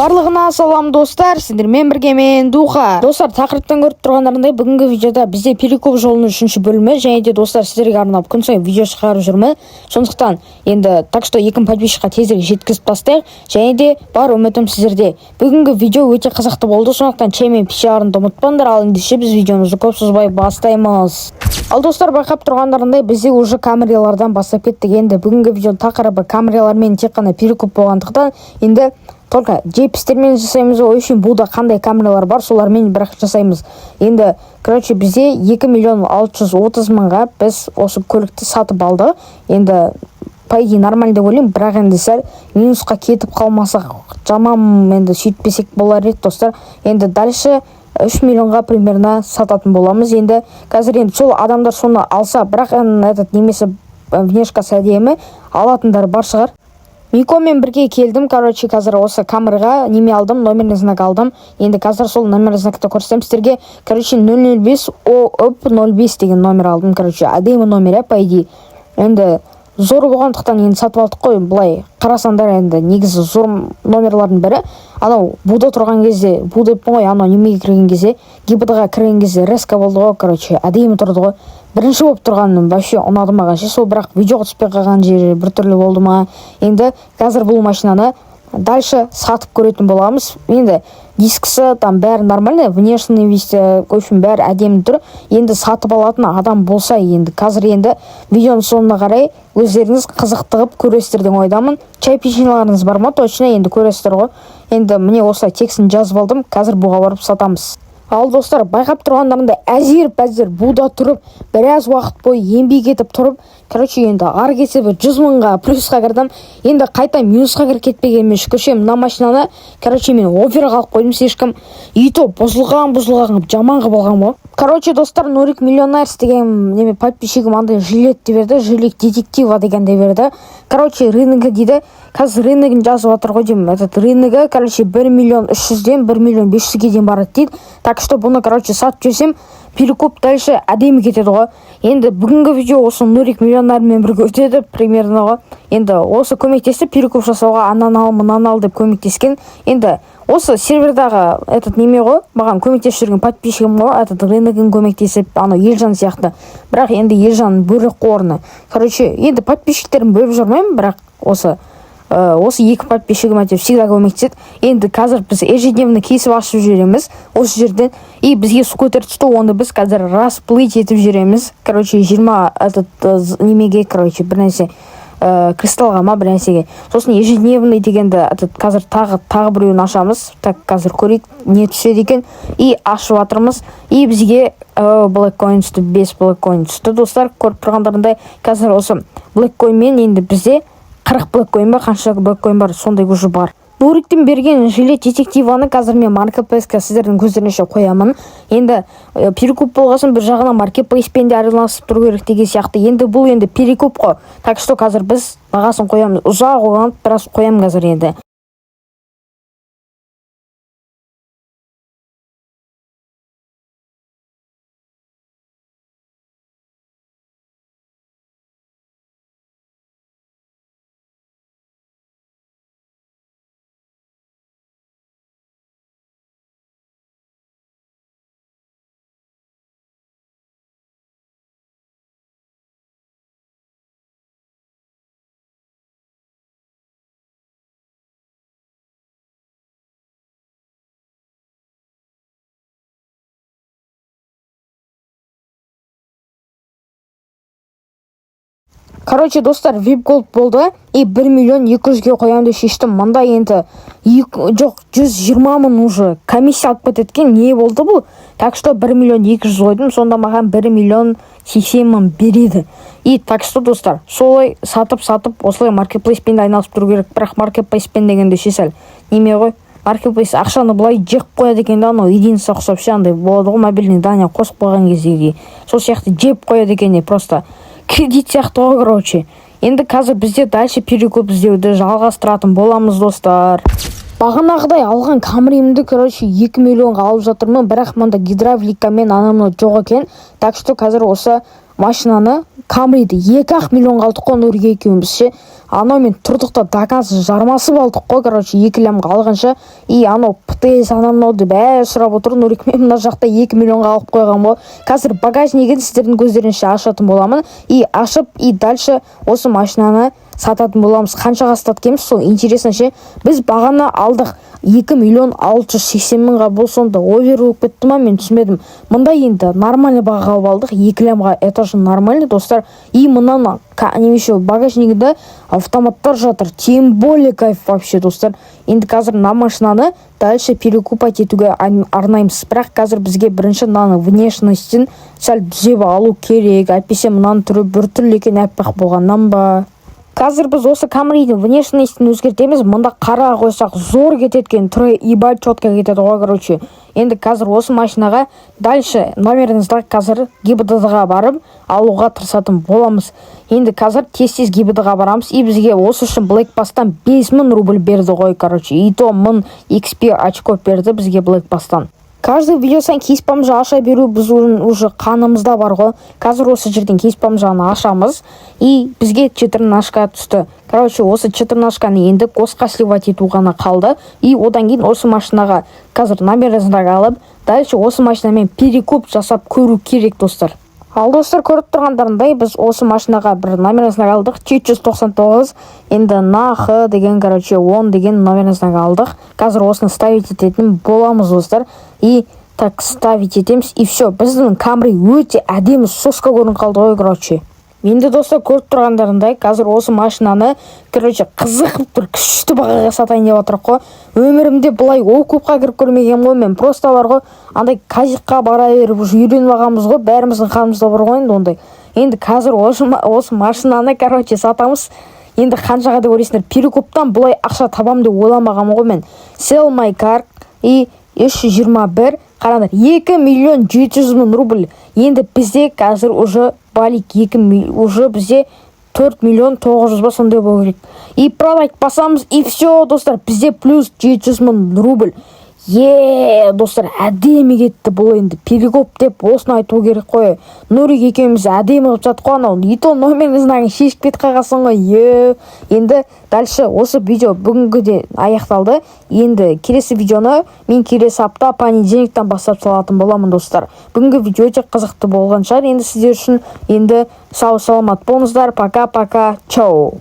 Барлығына салам достар, сендермен бірге мен Духа. Достар, тақырыптан көріп тұрғандарындай бүгінгі видеода бізде перекоп жолының 3-ші бөлімі, және де достар сіздерге арнап күн сайын видео шығарып жүрмін. Сондықтан енді так что 2000 подписчикқа тезірек жеткізіп тастайық, және де бар үмітім сіздерде. Бүгінгі видео өте қызықты болды, сондықтан чай мен пищарынды ұмытпаңдар. Ал ендеше біз видеомызды көп созбай бастаймыз. Ал достар, байқап тұрғандарындай бізде уже камералардан бастап кеттік. Енді бүгінгі видео тақырыбы камералармен тек қана перекоп болғандықтан енді только JPEG-термен жасаймыз. Ой үшін бұлда қандай камералар бар, солармен бірақ жасаймыз. Енді короче бізде 2.630.000-ға біз осы көлікті сатып алды. Енді по идее нормально деп ойлаймын, бірақ енді сәл минусқа кетіп қалмасақ жаман, енді сөйтпесек болар еді достар. Енді дальше 3 миллионға примерно сататын боламыз. Енді қазір енді сол адамдар соны алса, бірақ этот немесе внешкасы әдемі алатындар бар шығар. Микомен бірге келдім, короче, қазір осы камераға неме алдым, номерный знак алдым. Енді қазір сол номерный знакты көрсетем сіздерге. Короче, 005 OOP05 деген номер алдым, короче, әдемі номер, по идее. Енді зор болғандықтан енді сатып алдық қой. Былай қарасаңдар, енді негізі зор номерлардың бірі. Анау буда тұрған кезде, буда ғой, анау немеге кірген кезде, ГИБД-ға кірген кезде резко болды ғой, короче, әдемі тұрды ғой. Бірінші болып тұрғаным вообще ұнады маған. Сол бірақ видеоға түспей қалған жері біртүрлі болды ма. Енді қазір бұл машинаны дальше сатып көретін боламыз. Енді дискісі там бәрі нормально, внешний вид көшін бәрі әдемі тұр. Енді сатып алатын адам болса, енді қазір енді видеоның соңына қарай өздеріңіз қызықтығып көресіздер деген ойдамын. Чай печеньеларыңыз бар ма? Точно енді көресіздер ғой. Енді міне осылай текстін жазып алдым. Қазір бұға барып сатамыз. Ал достар, байқап тұрғандарында әзер буда тұрып, біраз уақыт бойы еңбек етіп тұрып, короче, енді ар кетсе 100.000-ға плюсқа кірдім. Енді қайта минусқа кіріп кетпегенмен шүкірше, мына машинаны, короче, мен оверға алып қойдым, ешкім. И то бұзылған жаман қылып алған ғой. Короче, достар, Нурик Миллионерс деген неме подписчигім андай жилет деп берді, жилет детектива деген де берді. Короче, рынығы дейді. Қазір рынығын жазып жатыр ғой деймін. Этот рынығы, короче, 1.300.000-ден 1.500.000-ге дейін барады дейді. Так что бұны, короче, сатып жесем, перекоп дальше әдемі кетеді ғой. Енді бүгінгі видео осы Нурик Миллионермен бірге өтеді примерно ғой. Енді осы көмектесті перекоп жасауға, анан ал деп көмектескен. Енді осы сервердағы этот неме ғой, маған көмектесіп жүрген подписчигім ғой, этот рынығын көмектесіп, анау Елжан сияқты. Бірақ енді Елжан бөлек қорны. Короче, енді подписчиктерін бөліп жүрмеймін, бірақ осы екі подписчигім әйтеуір всегда көмектеседі. Енді қазір біз ежедневно кесіп ашып жүреміз осы жерден. И бізге скутер түсті, оны біз қазір расплыть етіп жүреміз. Короче, 20 этот немеге, короче, бір нәрсе кристалға ма бір нәрсеге. Сосын ежедневный дегенді қазір тағы біреуін ашамыз. Так, қазір көрейік не түседі екен. И ашып жатырмыз. И бізге Black Coin түсті, 5 Black Coin түсті. Достар, көріп тұрғандарындай қазір осы Black Coin мен енді бізде 40 Black Coin ба, қанша Black Coin бар, сондай уже бар. Нуриктен берген жилет детективаны қазір мен маркетплейске сіздердің көздерінше қоямын. Енді перекоп болғасын бір жағынан маркетплейспен де араласып тұру керек деген сияқты. Енді бұл енді перекоп қой. Так что қазір біз бағасын қоямыз. Ұзақ оған біраз қоямын қазір енді. Короче, достар, VIP Gold болды. И 1.200.000-ге қоямды шештім. Мында енді жоқ 120.000 уже комиссия алып кететкен. Не болды бұл? Так что 1.200.000 қойдым. Сонда маған 1.080.000 береді. И так что, достар, солай сатып, осылай маркетплейспен айналысып тұру керек. Бірақ маркетплейспен дегенде шесәл неме ғой. Маркетплейс ақшаны былай жеп қояды екен, анау единица ұқсап андай болады ғой, мобильный дания қосып қойған кездегі. Сол сияқты жеп қояды екен, просто кредит сияқты ғой, короче. Енді қазір бізде дальше перекоп іздеуді жалғастыратын боламыз, достар. Бағанағыдай алған камерамды, короче, 2 миллионға алып жатырмын, бірақ мұнда гидравлика мен анамны жоқ екен. Так что қазір осы машинаны Камриді 2-ақ миллионға алдық қой Нұреке екеуміз ше. Анау мен тұрдық та доказы жармасып алдық қой, короче, 2 лямға алғанша. И анау птс анау бәрі сұрап отыр. Нұреке мен мына жақта 2 миллионға алып қойған ғой. Қазір багажнигін сіздердің көздерінше ашатын боламын. И ашып, и дальше осы машинаны сататын боламыз. Қаншаға саткеміз, сол интересно ше. Біз бағана алдық 2 миллион 680 мыңға, бұл сонда овер болып кетті ма, мен түсінбедім. Мында енді нормальный баға алып алдық, 2 лямға, это же нормально, достар. И мынаны немесе багажнигінде автоматтар жатыр, тем более кайф вообще, достар. Енді қазір на машинаны дальше перекупать етуге арнаймыз. Бірақ қазір бізге бірінші мынаны внешностін сәл түзеп алу керек. Әйтпесе мынаның түрі бір түрлі екен, аппақ болғаннан ба. Қазір біз осы Камридің внешностін өзгертеміз. Мында қара қойсақ зор кететкен, түрі ебать четко кетеді ғой, короче. Енді қазір осы машинаға дальше номеріңізді қазір ГИБДД-ға барып алуға тырысатын боламыз. Енді қазір тез ГИБДД-ға барамыз. И бізге осы үшін Blackpass-тан 5000 рубль берді ғой, короче. И то 1000 XP очко берді бізге Blackpass-тан. Каждый видеосан кейс-бомжа аша беру біз уже қанымызда бар ғой. Қазір осы жерден кейс-бомжаны ашамыз. И бізге 14 түсті. Короче, осы 14 енді қосқа сливать ету ғана қалды. И одан кейін осы машинаға қазір номеріңізді алып, дальше осы машинамен перекуп жасап көру керек, достар. Ал достар, көріп тұрғандарындай, біз осы машинаға бір номеріңізді алдық, 799, енді нахы деген, короче, 10 деген номеріңізді алдық. Қазір осыны ставить ететін боламыз, достар. И так ставить етеміз, и все. Біздің Камри өте әдемі соска көрін қалды ғой, короче. Енді достар, көріп тұрғандарындай, қазір осы машинаны, короче, қызық бір күшті бағаға сатайын деп отырық қой. Өмірімде бұлай окупқа кіріп көрмеген ғой, мен просто бар ғой, андай казикқа бара беріп үйреніп алғанбыз ғой, бәріміздің қанымызда бар ғой енді ондай. Енді қазір осы машинаны, короче, сатамыз. Енді қаншаға деп ойлайсыңдар, перекуптан бұлай ақша табам деп ойламағанмын ғой мен. Sell my car и 321, қараңдар, 2 миллион 700 мың рубль. Енді бізде қазір уже балик 2 миллион, уже бізде 4 миллион 900 ба сондай болу керек. И продать басамыз, и все, достар, бізде плюс 700 мың рубль. Достар, әдемі кетті бұл. Енді перекоп деп осыны айту керек қой. Нұрик екеуміз әдемі қылып жатық қой, анау ито номеріңізді шешіп кетіп қалғансың ғой. Енді дальше осы видео бүгінгіде аяқталды. Енді келесі видеоны мен келесі апта понедельниктен бастап салатын боламын, достар. Бүгінгі видео өте қызықты болған шығар. Енді сіздер үшін енді сау саламат болыңыздар. Пока-пока. Чау.